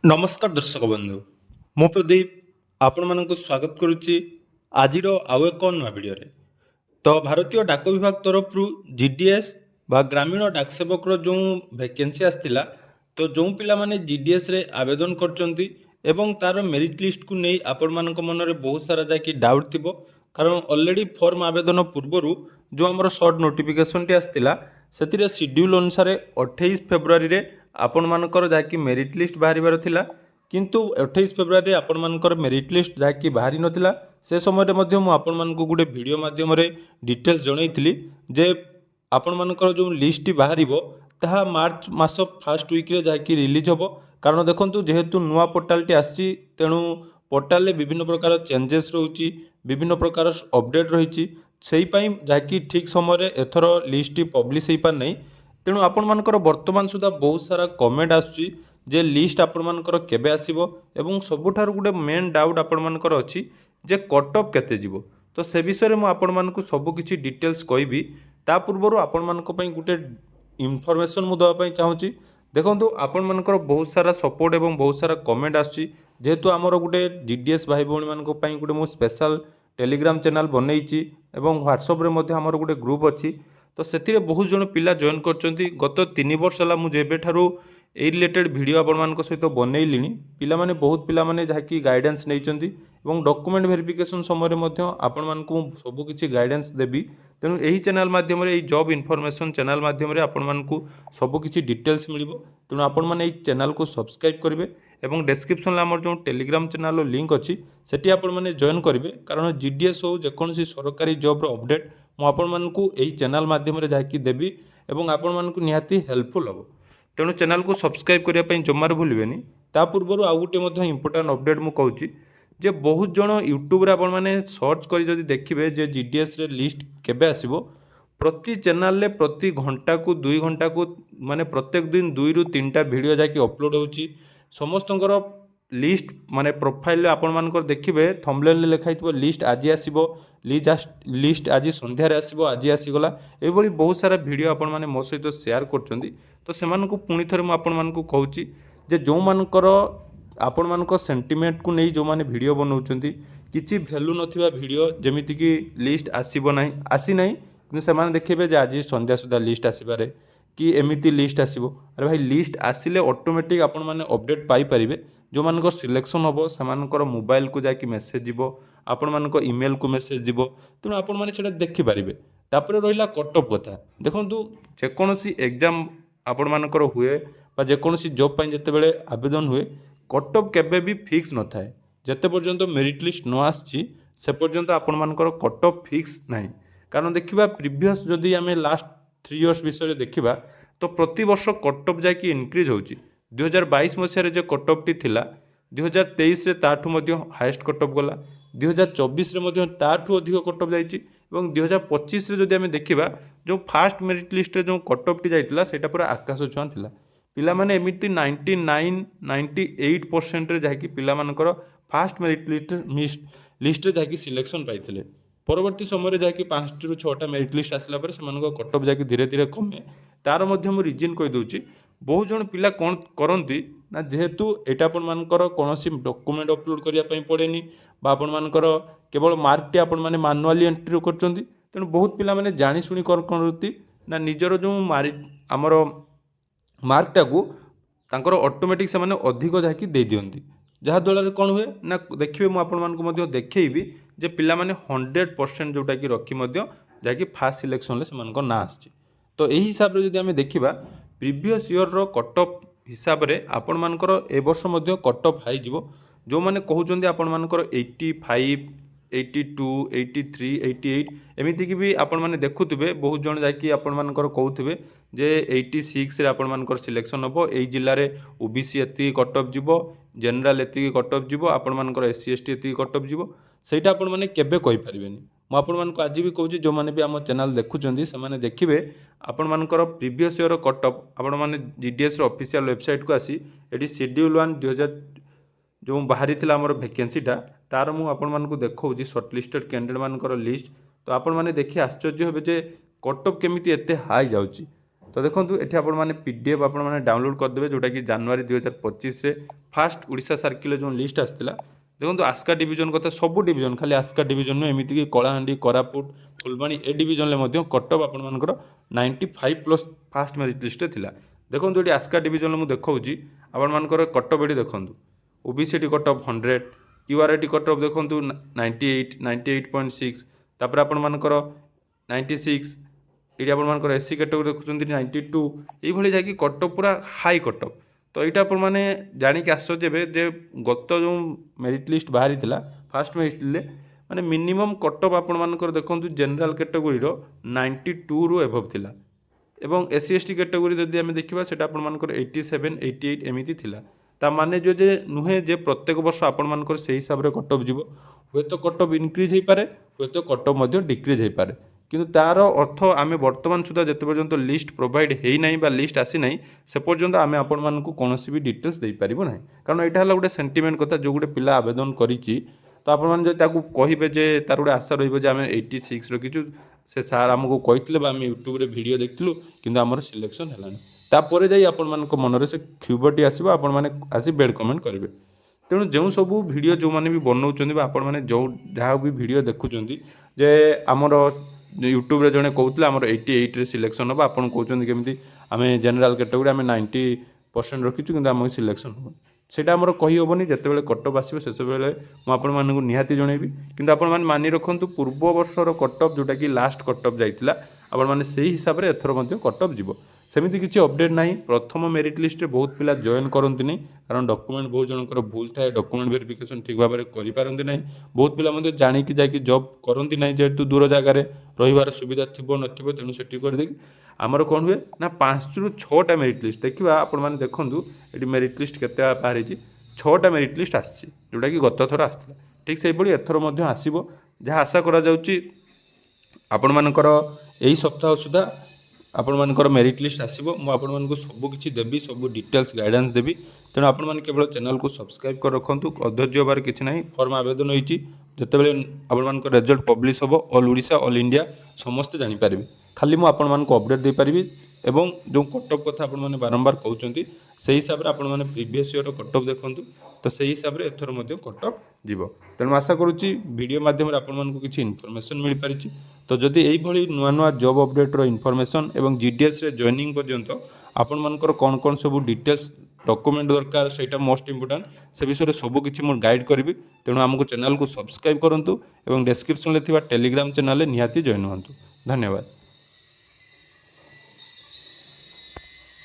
नमस्कार दर्शक बंधु मु प्रदीप आपण मानक स्वागत करुच्ची आज आउ एक नुआ भिडियो तो भारतीय डाक विभाग तरफ जीडीएस बा ग्रामीण डाक सेवक जो वैकेंसी आसला तो जो पिला माने जीडीएस रे आवेदन करचंती एवं तार मेरिट लिस्ट को नहीं आपण मानक मन रे बहुत सारा जाकि डाउट थिबो कारण ऑलरेडी फॉर्म आवेदन पूर्वर जो आमर शॉर्ट नोटिफिकेशन टी आसला से शेड्यूल अनुसार 28 फेब्रुआरी रे आपण मानकर जाकि मेरिट लिस्ट बाहर थिला किंतु 28 फेब्रुआरी आपण मानकर मेरिट लिस्ट जाकि बाहरी नथिला से समय मध्य मु आपण मानकु गुटे वीडियो माध्यम रे डिटेल्स जणैथिली जे आपण मानकर जो लिस्ट बाहरिबो ताहा मार्च मास फर्स्ट वीक रे जाकि रिलीज होबो कारण देखंतु जेहेतु नुआ पोर्टाल टी आसी तेणु पोर्टाल रे विभिन्न प्रकार चेंजेस रहउची विभिन्न प्रकार अपडेट रहिची सेही पई जाकि ठीक समय एथर लिस्ट पब्लिश हो पार नहीं तेणु आपण मानकर वर्तमान सुधा बहुत सारा कमेंट आसुची जे लिस्ट आपण मानकर केबे आसीबो एवं सबुठार गुटे मेन डाउट आपण मानकर अछि जे कट ऑफ केते जीवो तो से विषय में आपण मानकु सब किछि डिटेल्स कहबी ता पूर्वरु आपण मानक पई गुटे इनफॉरमेशन मु दवा पई चाहूची देखंतु आपण मानकर बहुत सारा सपोर्ट एवं बहुत सारा कमेंट आसुची जेहेतु आमर गुटे जीडीएस भाई भौणी मानक पई गुटे मु स्पेशल टेलीग्राम चैनल बनैछि एवं व्हाट्सएप रे मध्ये हमर गुटे ग्रुप अछि तो से बहुत जन पिला जॉइन करचंती गत 3 वर्ष है मुझे ठारू ए रिलेटेड वीडियो आपण मान सहित बनैली पिला माने बहुत पिला माने जहाँकि गाइडेंस नहीं डॉक्यूमेंट वेरिफिकेशन समय आपण मानकु सब किछि गाइडेंस देबी तेणु यही चैनल माध्यम रे जॉब इनफॉरमेशन चैनल माध्यम रे आपण मानकु सब किछि डिटेल्स मिलिबो तेणु आपण माने एई चैनल को सब्सक्राइब करिवे एवं डिस्क्रिप्शन रे हमर जो टेलीग्राम चैनल लिंक अछि सेठी आपण माने जॉइन करिवे कारण जीडीएस हो जेकोसी सरकारी जॉब रो अपडेट मु आपण मानकु एई चैनल माध्यम रे जाकी देबी एवं आपण मानकु निहाती हेल्पफुल हबो तेणु चैनल को सब्सक्राइब करिया पई जमार भूलिबेनी ता पूर्वरु आउ गुटे मध्ये इंपोर्टेंट अपडेट मु कहूची जे बहुत जन यूट्यूब रे आपण माने सर्च करी जदि देखिबे जे जीडीएस रे लिस्ट केबे आसीबो प्रति चैनल रे प्रति घंटा को 2 घंटा को माने प्रत्येक दिन 2 रु 3 टा वीडियो जाकी अपलोड होची समस्तंकर लिस्ट माने प्रोफाइल आपण मानकर देखिबे थंबनेल लिखाइतबो लिस्ट आज आसीबो लिस्ट आज संध्यारे आसीबो आज आसीगला एभली बहुत सारा वीडियो आपण माने मो सहित शेयर करचंदी तो सेमानकु पुणी थरे मु आपण मानकु कहूची जे जो मानकर आपण मानक सेंटीमेंट को नहीं जो माने वीडियो बनाउचंदी किछि वैल्यू नथिबा वीडियो जेमिति कि लिस्ट आसीबो नाही आसी नाही किंतु सेमाने देखिबे जे आज संध्या सुधा लिस्ट आसीबारे कि एमिति लिस्ट आसीबो अरे भाई लिस्ट आसिले ऑटोमेटिक आपण माने अपडेट पाई परिबे जो मानकर सिलेक्शन हम से मोबाइल को जाकि मेसेज जीवो आपण मानक ईमेल को मेसेज जीवो तेणु आपण माने सेटा देखि पारिबे तापर रहिला कट ऑफ कथा देखंतु जेकोसी एग्जाम आपण मानकर हुए बा जेकोसी जॉब पई जते बेले आवेदन हुए कट ऑफ केबे भी फिक्स न थाए जते पर्यंत मेरिट लिस्ट न आछि से पर्यंत आपण मानकर कट ऑफ फिक्स नाही कारण देखिबा प्रीवियस जदि आमे लास्ट 3 इयर्स विषय देखिबा तो प्रति वर्ष कट ऑफ जाकि इंक्रीज होउची 2022 मसीह जो कट ऑफ टी थिला 2023 रे ताठू मध्य हाईएस्ट कट ऑफ गला 2024 रे मध्य ताठू अधिक कट ऑफ जाइछि एवं 2025 रे जदि आमे देखिबा जो फास्ट मेरिट लिस्ट रे जो कट ऑफ टी जाइतिला सेटा पूरा आकाश छुआ थिला पिला माने एमिति 98% रे जाकि पिला मानकर फास्ट मेरिट लिस्ट रे जाकि सिलेक्शन पाइथिले परवर्ती समय रे जाकि 5 रु 6टा मेरिट लिस्ट आसला पर सेमानको कट ऑफ जाकि धीरे धीरे कमे तार मध्य मु रीजन कहि दउची बहुत जन पिला कौन करती ना जेहेतु यहाँ आपण मानकर कौन डॉक्यूमेंट अपलोड करने पड़ेनी आपण मानकर केवल मार्क टी आपण माने मैनुअली एंट्री करछंती तेणु बहुत पिला माने जानी शुणी करती ना निजर जो आमर मार्कटा को तांकर ऑटोमेटिक से माने अधिक जाकि दे दियंती जहाँद्वारा कौन हुए ना देखिए मुझे आपण मानक देखी जे पिला माने 100% जोटा कि रखी जाकि फास्ट सिलेक्शन से ना आछि तो यही हिसाब रे जदि आमे देखिबा प्रीवियस ईयर रो कट ऑफ हिसाब रे आपण मानकर ए वर्ष मध्य कट ऑफ हाई जीवो जो माने कहउचंदी आपण मानकर 85 82 83 88 एमिति कि भी आपण माने देखुथिबे बहुत जण जाकि आपण मानकर कहउथिबे जे 86 रे आपण मानकर सिलेक्शन हबो एई जिल्ला रे ओबीसी एति कट ऑफ जीवो जनरल एति कट ऑफ जीवो आपण मानकर एससी एसटी एति कट ऑफ जीवो सेटा आपण माने केबे कहि परिबेनी मु आपण मानक आज भी कहूँ जो मैंने भी आम चैनल देखुं से देखिए आपण मानकर प्रीवियस ईयर कट ऑफ आपण माने जीडीएस ऑफिशियल वेबसाइट को आसी एटी शेड्यूल 1 2000 जो बाहरी थिला हमर वैकेंसीटा तार मु आपण मानक देखौची शॉर्टलिस्टेड कैंडिडेट मानकर लिस्ट तो आपण माने देखि आश्चर्य हेबे जे कट ऑफ केमिति एते हाई जाउची तो देखो ये आपने PDF आपने डाउनलोड करदे जोटा कि जनवरी 2025 फास्ट ओडिशा सर्किल जो लिस्ट आसाला देखो आस्का डिवीजन कथा सब डिवीजन खाली आस्का डिवीजन नुह एमती कि कलाहांडी कोरापुट फुलबाणी ए डिवीजन कटअप आपर 95+ फास्ट मेरिट लिस्ट थिला देखो ये आस्का डिवीजन मुझे देखा आपर कटअप ये देखूँ ओबीसी कटअप 100 यूआरआईटी कटअप देखो 98 98.6 तापर आपर 96 ये आपर एससी कैटेगोरी देखुं 92 ये जाकि कटअप पूरा हाई कटअप तो यहाँ आपने जाणिक आश्चर्य जे गत जो मेरिट लिस्ट बाहरी फास्ट मेरिट माने मिनिमम कटअप आपर देखो जनरल कैटेगोरी 92 रु एभव थिला एवं एससी एसटी कैटेगोरी जदि आम देखा से आपर 87 88 एमती थिला ता माने जो जे नुहे जे प्रत्येक वर्ष आपर से हिसाब से कटअप जीव हुए तो कटअप इनक्रिज हो पारे हुए तो कटअप डिक्रिज हो पारे किंतु तार अर्थ आम बर्तमान सुधा जिते पर्यंत लिस्ट प्रोवाइड होना लिस्ट आसी ना से पर्यंत आम आपण मानक कौन भी डिटेल्स दे पारू ना कारण यहाँ है गोटे सेंटिमेंट कथा जो गोटे पिला आवेदन करी तो आपने कहे जे तार गोटे आशा रही 86 रखीचु से सार आमको कहते आम यूट्यूब वीडियो देखलु कि आमर सिलेक्शन है तापर जा आपण मनरे से क्षुभटी आसो आपण मैंने आसी बेड कमेंट करेंगे तेणु जो सब वीडियो जो मैंने भी बनाऊँ आपण मैंने जो जहाँ भी वीडियो देखुं जे आमर यूट्यूब रे जड़े कहते आम 88 सिलेक्शन हम आपड़ कहते केमी आम जेनेल कैटेगोरी आम 90% रखीचु कि आम सिलेक्शन हम सेटा आमर कही हेनी जिते कटअप आसो से मुझे निहाती जनइबी कि आप मानि रखु पूर्व वर्षर कटअप जोटा कि लास्ट कटअप जाइला आपण मैंने से हिसाब से एथर कटअप जीव सेमती किसी अपडेट ना प्रथम मेरिट लिस्ट में बहुत पिला जॉइन करती नहीं कारण डॉक्यूमेंट बहुत जनकर भूल थाए डॉक्यूमेंट वेरिफिकेशन ठीक भाव में करें ना बहुत पिला जाणिकी जाकि जॉब करती ना जेहेतु दूर जगार रही सुविधा थी नथिबो तेणु सेठी करदे आमर कौन हुए ना 5 ରୁ 6टा मेरिट लिस्ट देखा आपण मैंने देखूँ ये मेरिट लिस्ट के बाहरी 6टा मेरिट लिस्ट आसी जोटा कि गत थर आसाला ठीक से एथर आसो जहाँ आशा करा आपण मानकर यही सप्ताह सुधा आपण मानकर मेरिट लिस्ट आसो मुझे सबकि देवी सब डिटेल्स गाइडेंस देवी तेणु आपण मैंने केवल चैनल को सब्सक्राइब कर रखुँ अधैर्य होबार किसी ना फॉर्म आवेदन होती जितेबाला आपण रिजल्ट पब्लिश हम ऑल ओडिशा ऑल इंडिया समस्ते जानीपारे खाली मुझे आपण मानक अपडेट दे पारिबी एवं जो कटअप कथा आपण मैंने बारंबार कहते से हिसाब से आपण मैंने प्रीवियस ईयर कटअप देखूँ तो से हिसाब से एथर कटअप जीव तेणु आशा करुच्ची वीडियो माध्यम आपण किसी इनफॉरमेशन मिल पारिछि तो जदि यही नुआ नुआ जॉब अपडेटर इनफॉरमेशन एवं जीडीएस रे जॉइनिंग पर्यंत आपण मानकर कौन कौन सब डिटेल्स डॉक्यूमेंट दरकार सेटा मोस्ट इंपोर्टेंट से विषय में सबकि मुझे गाइड करी तेणु आमको चैनल को सब्सक्राइब करूँ और डिस्क्रिप्शन में टेलीग्राम चैनल निहाती जॉइन हुआ धन्यवाद।